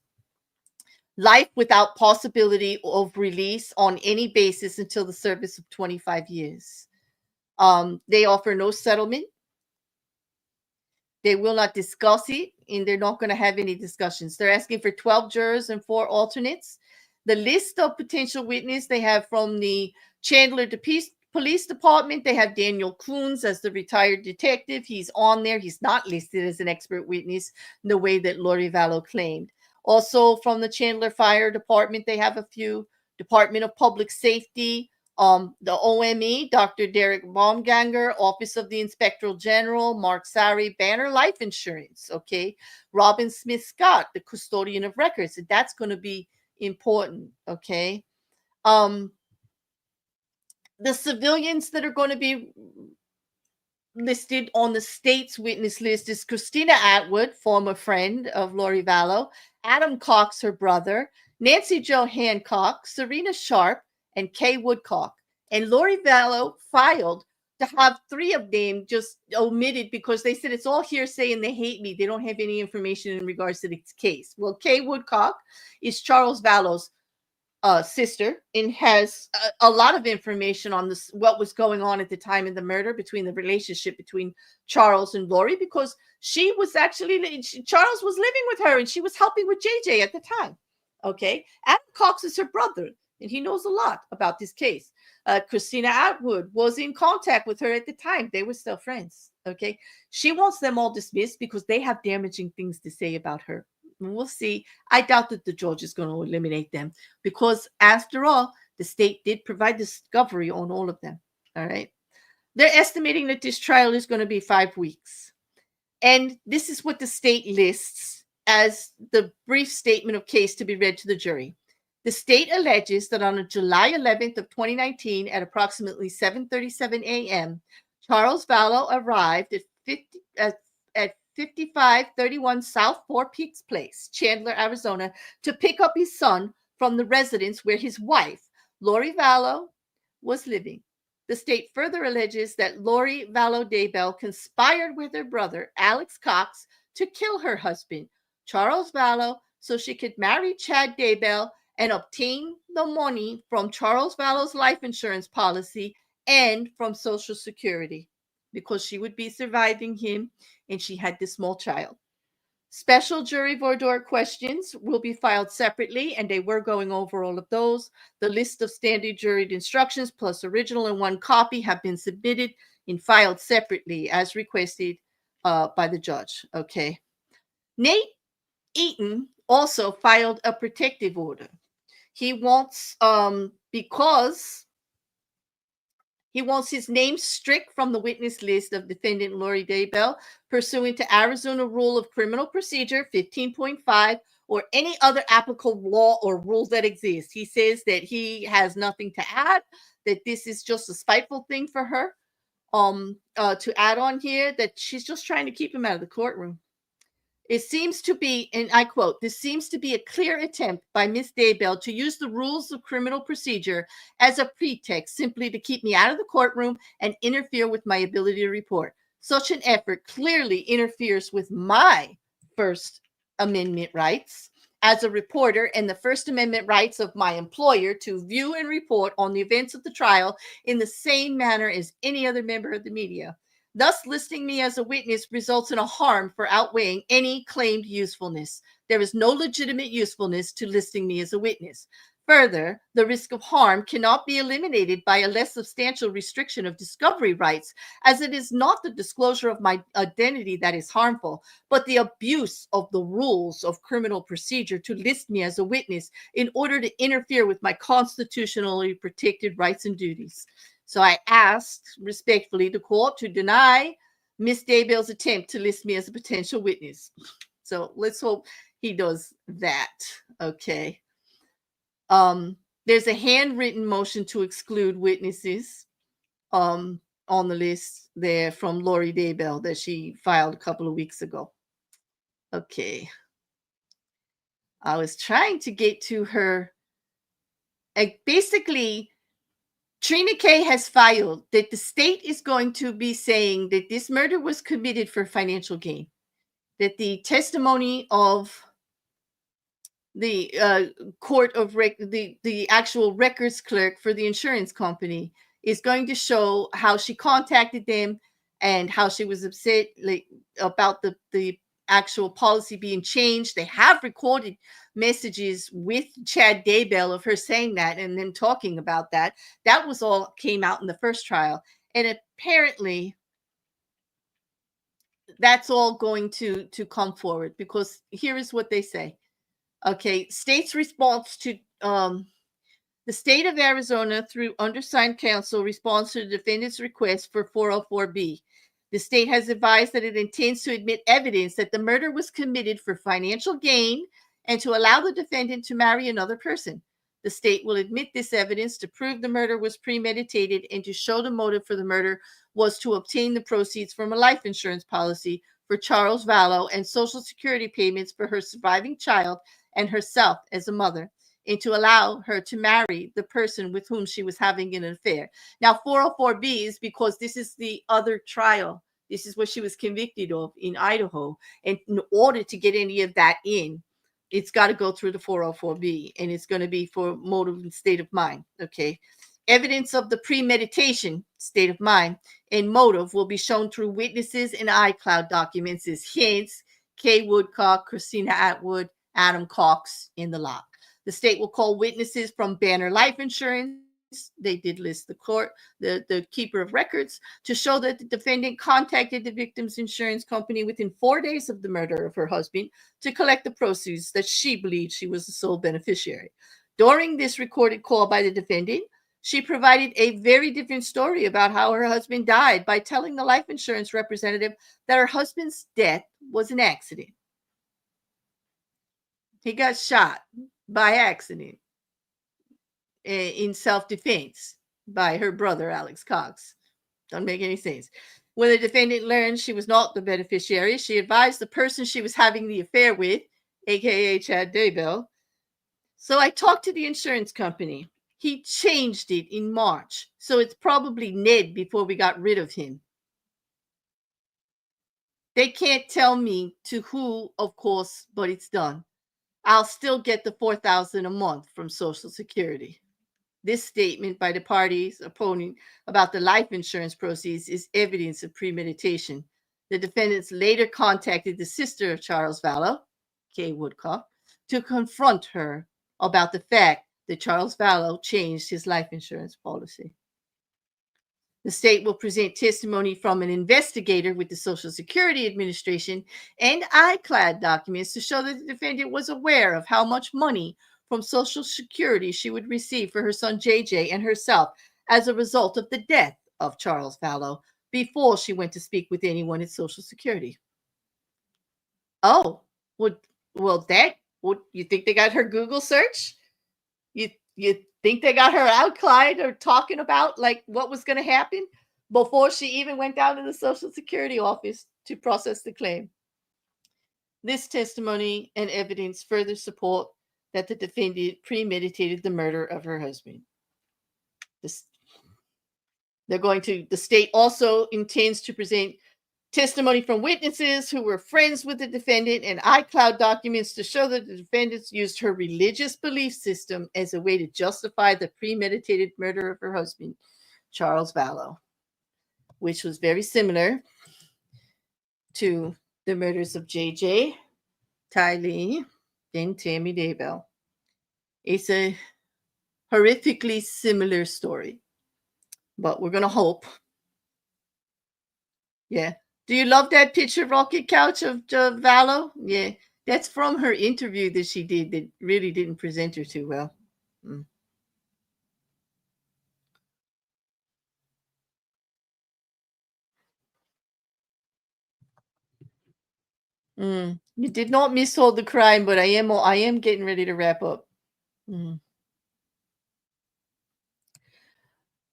Life without possibility of release on any basis until the service of 25 years. They offer no settlement. They will not discuss it, and they're not going to have any discussions. They're asking for 12 jurors and 4 alternates. The list of potential witnesses they have from the Chandler Police Department, they have Daniel Coons as the retired detective. He's on there. He's not listed as an expert witness the way that Lori Vallow claimed. Also from the Chandler Fire Department, they have a few. Department of Public Safety, the OME, Dr. Derek Baumganger, Office of the Inspector General, Mark Sari, Banner Life Insurance, okay? Robin Smith Scott, the custodian of records, and that's going to be important, okay? The civilians that are going to be listed on the state's witness list is Christina Atwood, former friend of Lori Vallow, Adam Cox, her brother, Nancy Jo Hancock, Serena Sharp, and Kay Woodcock. And Lori Vallow filed to have 3 of them just omitted because they said it's all hearsay and they hate me. They don't have any information in regards to this case. Well, Kay Woodcock is Charles Vallow's sister and has a lot of information on this, what was going on at the time of the murder, between the relationship between Charles and Lori, because she was actually, Charles was living with her and she was helping with JJ at the time. Okay. Adam Cox is her brother and he knows a lot about this case. Christina Atwood was in contact with her at the time. They were still friends. Okay. She wants them all dismissed because they have damaging things to say about her. We'll see. I doubt that the judge is going to eliminate them because, after all, the state did provide discovery on all of them. All right. They're estimating that this trial is going to be 5 weeks. And this is what the state lists as the brief statement of case to be read to the jury. The state alleges that on July 11th of 2019 at approximately 7:37 a.m., Charles Vallow arrived at 5531 South Four Peaks Place, Chandler, Arizona, to pick up his son from the residence where his wife, Lori Vallow, was living. The state further alleges that Lori Vallow Daybell conspired with her brother, Alex Cox, to kill her husband, Charles Vallow, so she could marry Chad Daybell and obtain the money from Charles Vallow's life insurance policy and from Social Security, because she would be surviving him and she had this small child. Special jury voir dire questions will be filed separately, and they were going over all of those. The list of standard jury instructions plus original and 1 copy have been submitted and filed separately as requested by the judge. Okay. Nate Eaton also filed a protective order. He wants, because he wants his name stricken from the witness list of defendant Lori Daybell pursuant to Arizona Rule of Criminal Procedure 15.5 or any other applicable law or rule that exists. He says that he has nothing to add, that this is just a spiteful thing for her to add on here, that she's just trying to keep him out of the courtroom. It seems to be, and I quote, "This seems to be a clear attempt by Ms. Daybell to use the rules of criminal procedure as a pretext simply to keep me out of the courtroom and interfere with my ability to report. Such an effort clearly interferes with my First Amendment rights as a reporter and the First Amendment rights of my employer to view and report on the events of the trial in the same manner as any other member of the media. Thus, listing me as a witness results in a harm for outweighing any claimed usefulness. There is no legitimate usefulness to listing me as a witness. Further, the risk of harm cannot be eliminated by a less substantial restriction of discovery rights, as it is not the disclosure of my identity that is harmful, but the abuse of the rules of criminal procedure to list me as a witness in order to interfere with my constitutionally protected rights and duties. So I asked respectfully the court to deny Miss Daybell's attempt to list me as a potential witness. So let's hope he does that. Okay. There's a handwritten motion to exclude witnesses on the list there from Lori Daybell that she filed a couple of weeks ago. Okay. I was trying to get to her. Basically, Trina K has filed that the state is going to be saying that this murder was committed for financial gain, that the testimony of the court of the actual records clerk for the insurance company is going to show how she contacted them and how she was upset about the actual policy being changed. They have recorded messages with Chad Daybell of her saying that and then talking about that. That was all came out in the first trial. And apparently that's all going to come forward, because here is what they say. Okay, state's response to the state of Arizona through undersigned counsel responds to the defendant's request for 404B. The state has advised that it intends to admit evidence that the murder was committed for financial gain and to allow the defendant to marry another person. The state will admit this evidence to prove the murder was premeditated and to show the motive for the murder was to obtain the proceeds from a life insurance policy for Charles Vallow and Social Security payments for her surviving child and herself as a mother, and to allow her to marry the person with whom she was having an affair. Now, 404B is because this is the other trial. This is what she was convicted of in Idaho. And in order to get any of that in, it's got to go through the 404B, and it's going to be for motive and state of mind. Okay. Evidence of the premeditation, state of mind, and motive will be shown through witnesses and iCloud documents as hints, Kay Woodcock, Christina Atwood, Adam Cox in the lot. The state will call witnesses from Banner Life Insurance. They did list the court, the keeper of records, to show that the defendant contacted the victim's insurance company within 4 days of the murder of her husband to collect the proceeds that she believed she was the sole beneficiary. During this recorded call by the defendant, she provided a very different story about how her husband died by telling the life insurance representative that her husband's death was an accident. He got shot by accident in self-defense by her brother, Alex Cox. Don't make any sense. When the defendant learned she was not the beneficiary, she advised the person she was having the affair with, aka Chad Daybell. So I talked to the insurance company. He changed it in March, so it's probably Ned before we got rid of him. They can't tell me to who, of course, but it's done. I'll still get the $4,000 a month from Social Security. This statement by the party's opponent about the life insurance proceeds is evidence of premeditation. The defendants later contacted the sister of Charles Vallow, Kay Woodcock, to confront her about the fact that Charles Vallow changed his life insurance policy. The state will present testimony from an investigator with the Social Security Administration and iCloud documents to show that the defendant was aware of how much money from Social Security she would receive for her son JJ and herself as a result of the death of Charles Vallow before she went to speak with anyone at Social Security. Oh, well, you think they got her Google search? You think they got her outlined or talking about like what was going to happen before she even went down to the Social Security office to process the claim? This testimony and evidence further support that the defendant premeditated the murder of her husband. The state also intends to present Testimony from witnesses who were friends with the defendant and iCloud documents to show that the defendants used her religious belief system as a way to justify the premeditated murder of her husband, Charles Vallow, which was very similar to the murders of JJ, Ty Lee, and Tammy Daybell. It's a horrifically similar story, but we're going to hope. Yeah. Do you love that picture, Rocket Couch, of Vallow? Yeah. That's from her interview that she did that really didn't present her too well. Mm. You did not mishold the crime, but I am getting ready to wrap up. Mm.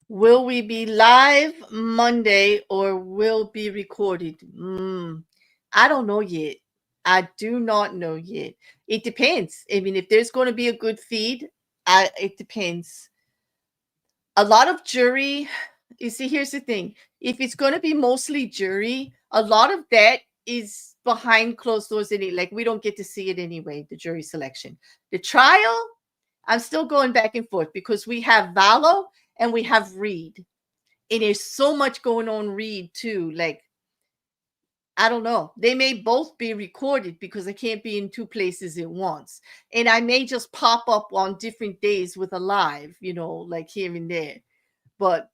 Will we be live Monday or will be recorded? I don't know yet. I do not know yet. It depends. I mean, if there's going to be a good feed, it depends. A lot of jury, you see, here's the thing. If it's going to be mostly jury, a lot of that is behind closed doors. Like, we don't get to see it anyway, the jury selection. The trial, I'm still going back and forth because we have Vallow and we have Reed. And there's so much going on Reed too. Like, I don't know. They may both be recorded because I can't be in two places at once. And I may just pop up on different days with a live, like here and there. But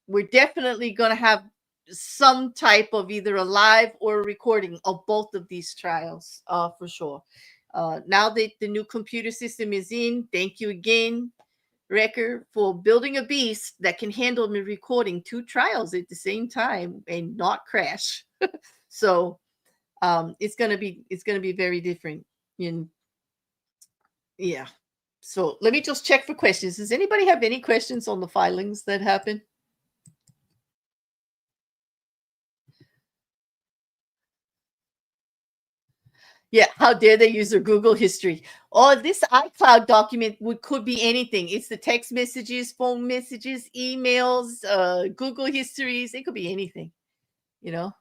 we're definitely going to have some type of either a live or a recording of both of these trials, for sure. Now that the new computer system is in, thank you again, Wrecker, for building a beast that can handle me recording two trials at the same time and not crash. So it's gonna be very different. Yeah. So let me just check for questions. Does anybody have any questions on the filings that happened? Yeah, how dare they use their Google history? Oh, this iCloud document could be anything. It's the text messages, phone messages, emails, Google histories. It could be anything, you know.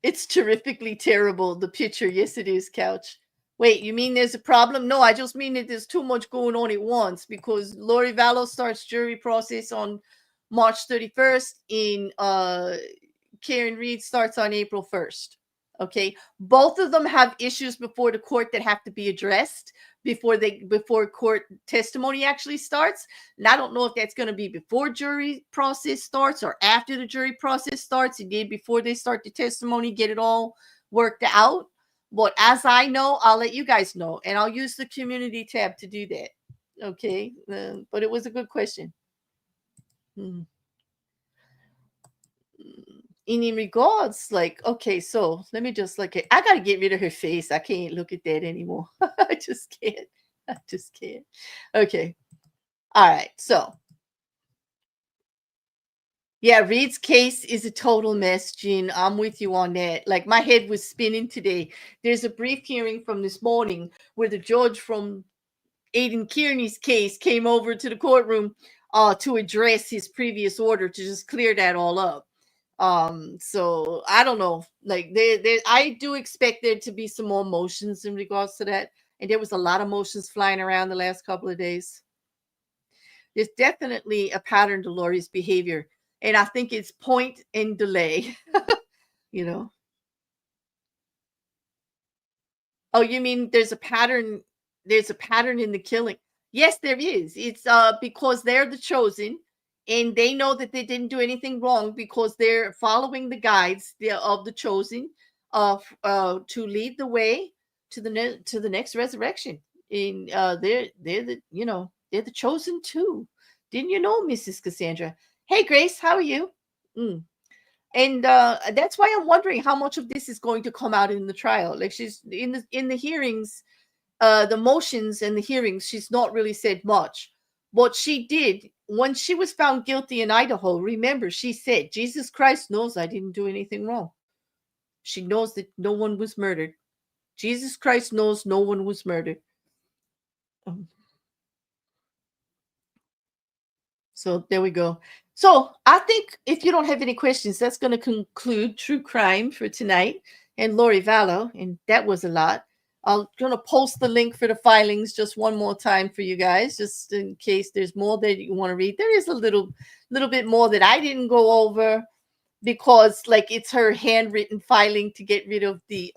It's terrifically terrible, the picture. Yes, it is, Couch. Wait, you mean there's a problem? No, I just mean that there's too much going on at once because Lori Vallow starts jury process on March 31st in Karen Reed starts on April 1st. Okay. Both of them have issues before the court that have to be addressed before court testimony actually starts. And I don't know if that's going to be before jury process starts or after the jury process starts. Indeed, before they start the testimony, get it all worked out. But as I know, I'll let you guys know, and I'll use the community tab to do that. Okay. But it was a good question. Hmm. In regards, like, okay, so let me just I gotta get rid of her face. I can't look at that anymore. I just can't. I just can't. Okay. All right. So yeah, Reed's case is a total mess, Jean. I'm with you on that. Like, my head was spinning today. There's a brief hearing from this morning where the judge from Aiden Kearney's case came over to the courtroom to address his previous order to just clear that all up. So I don't know. Like, I do expect there to be some more motions in regards to that. And there was a lot of motions flying around the last couple of days. There's definitely a pattern to Lori's behavior. And I think it's point and delay, you know. Oh, you mean there's a pattern in the killing? Yes, there is. It's because they're the chosen and they know that they didn't do anything wrong because they're following the guides of the chosen to lead the way to to the next resurrection. And they're the they're the chosen too. Didn't you know, Mrs. Cassandra? Hey Grace, how are you? Mm. And that's why I'm wondering how much of this is going to come out in the trial. Like, she's in the hearings, the motions and the hearings, she's not really said much. What she did when she was found guilty in Idaho, remember, she said, Jesus Christ knows I didn't do anything wrong. She knows that no one was murdered. Jesus Christ knows no one was murdered. Um, So there we go. So I think if you don't have any questions, that's going to conclude True Crime for tonight and Lori Vallow. And that was a lot. I'm going to post the link for the filings just one more time for you guys, just in case there's more that you want to read. There is a little bit more that I didn't go over because like it's her handwritten filing to get rid of the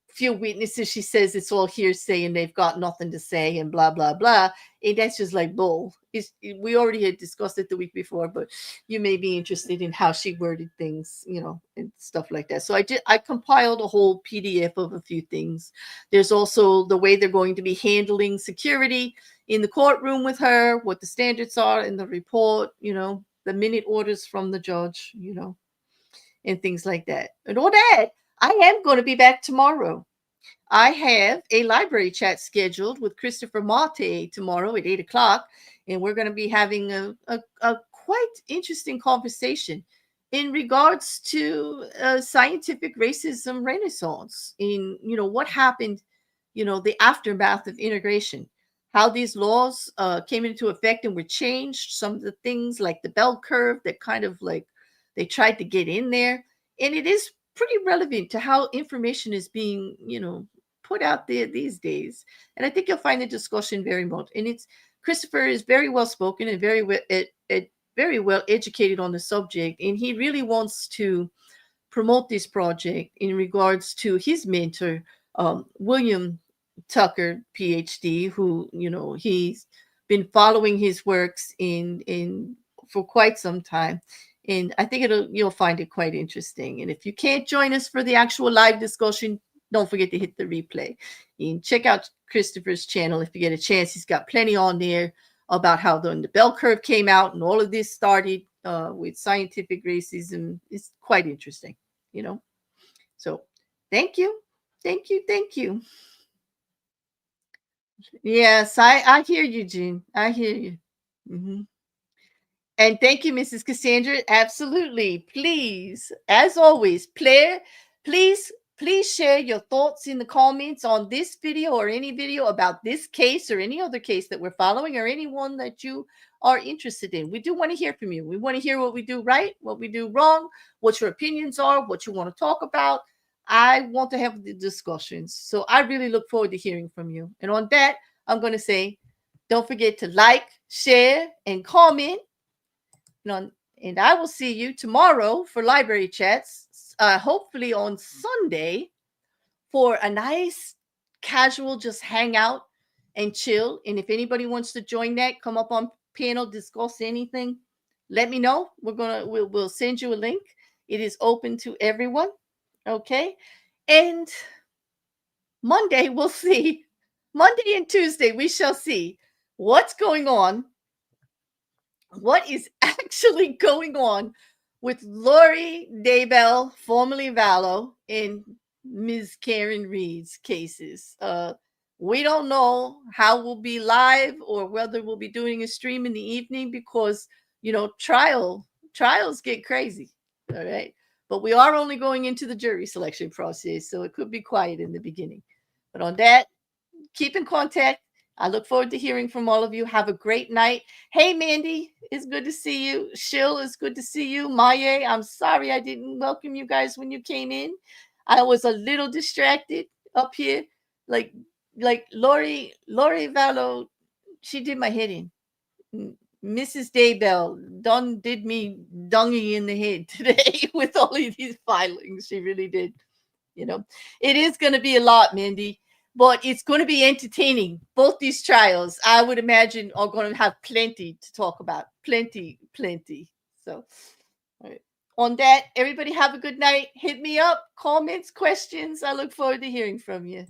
few witnesses. She says it's all hearsay and they've got nothing to say and blah blah blah. And that's just like bull. We already had discussed it the week before, but you may be interested in how she worded things, and stuff like that. So I compiled a whole PDF of a few things. There's also the way they're going to be handling security in the courtroom with her, what the standards are in the report, the minute orders from the judge, and things like that. And all that, I am going to be back tomorrow. I have a library chat scheduled with Christopher Marte tomorrow at 8 o'clock, and we're going to be having a quite interesting conversation in regards to scientific racism renaissance in, what happened, the aftermath of integration, how these laws came into effect and were changed, some of the things like the bell curve that kind of like they tried to get in there. And it is pretty relevant to how information is being, put out there these days. And I think you'll find the discussion very much. And it's Christopher is very well spoken and very well educated on the subject, and he really wants to promote this project in regards to his mentor, William Tucker, PhD, who he's been following his works in for quite some time. And I think you'll find it quite interesting. And if you can't join us for the actual live discussion, don't forget to hit the replay. And check out Christopher's channel if you get a chance. He's got plenty on there about how the bell curve came out and all of this started with scientific racism. It's quite interesting, So thank you. Thank you. Thank you. Yes, I hear you, Jean. I hear you. Mm-hmm. And thank you, Mrs. Cassandra. Absolutely. Please, as always, please share your thoughts in the comments on this video or any video about this case or any other case that we're following or anyone that you are interested in. We do want to hear from you. We want to hear what we do right, what we do wrong, what your opinions are, what you want to talk about. I want to have the discussions. So I really look forward to hearing from you. And on that, I'm going to say, don't forget to like, share, and comment. And I will see you tomorrow for library chats, hopefully on Sunday for a nice casual just hang out and chill. And if anybody wants to join that, come up on panel, discuss anything, let me know. We'll send you a link. It is open to everyone. Okay. And Monday, we'll see. Monday and Tuesday, we shall see what's going on. What is actually going on with Lori Daybell, formerly Vallow, and Ms. Karen Reed's cases? We don't know how we'll be live or whether we'll be doing a stream in the evening because, trials get crazy. All right. But we are only going into the jury selection process, so it could be quiet in the beginning. But on that, keep in contact. I look forward to hearing from all of you. Have a great night. Hey, Mandy, it's good to see you. Shill, it's good to see you. Maye, I'm sorry I didn't welcome you guys when you came in. I was a little distracted up here. Like Lori Vallow, she did my head in. Mrs. Daybell did me dungy in the head today with all of these filings. She really did. It is going to be a lot, Mandy, but it's going to be entertaining. Both these trials, I would imagine, are going to have plenty to talk about. Plenty. So, all right. On that, everybody have a good night. Hit me up, comments, questions. I look forward to hearing from you.